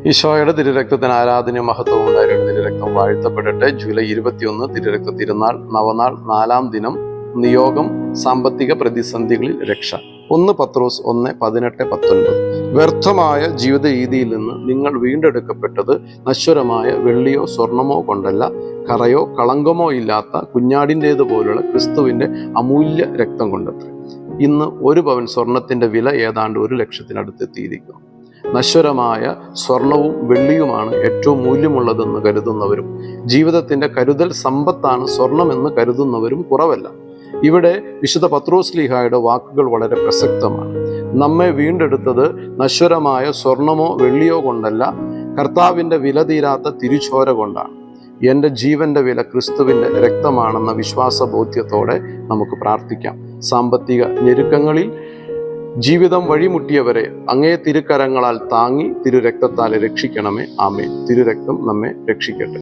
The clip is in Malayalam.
ഈശോയുടെ തിരുരക്തത്തിന് ആരാധനയും മഹത്വവും ഉണ്ടായിരുന്നു. തിരുരക്തം വാഴ്ത്തപ്പെടട്ടെ. ജൂലൈ 21 തിരുരക്ത തിരുനാൾ, നവനാൾ, 4-ാം ദിനം. നിയോഗം: സാമ്പത്തിക പ്രതിസന്ധികളിൽ രക്ഷ. 1 പത്രോസ് 1:18-19. വ്യർത്ഥമായ ജീവിത രീതിയിൽ നിന്ന് നിങ്ങൾ വീണ്ടെടുക്കപ്പെട്ടത് നശ്വരമായ വെള്ളിയോ സ്വർണമോ കൊണ്ടല്ല, കറയോ കളങ്കമോ ഇല്ലാത്ത കുഞ്ഞാടിൻ്റേതുപോലുള്ള ക്രിസ്തുവിൻ്റെ അമൂല്യ രക്തം കൊണ്ടത്രേ. ഇന്ന് 1 പവൻ സ്വർണത്തിൻ്റെ വില ഏതാണ്ട് 1 ലക്ഷത്തിനടുത്തെത്തിയിരിക്കുന്നു. നശ്വരമായ സ്വർണവും വെള്ളിയുമാണ് ഏറ്റവും മൂല്യമുള്ളതെന്ന് കരുതുന്നവരും, ജീവിതത്തിൻ്റെ കരുതൽ സമ്പത്താണ് സ്വർണമെന്ന് കരുതുന്നവരും കുറവല്ല. ഇവിടെ വിശുദ്ധ പത്രോസ്ലീഹായുടെ വാക്കുകൾ വളരെ പ്രസക്തമാണ്. നമ്മെ വീണ്ടെടുത്തത് നശ്വരമായ സ്വർണമോ വെള്ളിയോ കൊണ്ടല്ല, കർത്താവിൻ്റെ വില തീരാത്ത തിരുച്ചോര കൊണ്ടാണ്. എൻ്റെ ജീവന്റെ വില ക്രിസ്തുവിൻ്റെ രക്തമാണെന്ന വിശ്വാസബോധ്യത്തോടെ നമുക്ക് പ്രാർത്ഥിക്കാം. സാമ്പത്തിക ഞെരുക്കങ്ങളിൽ ജീവിതം വഴിമുട്ടിയവരെ അങ്ങേ തിരുക്കരങ്ങളാൽ താങ്ങി തിരുരക്തത്താൽ രക്ഷിക്കണമേ. ആമേൻ. തിരുരക്തം നമ്മെ രക്ഷിക്കട്ടെ.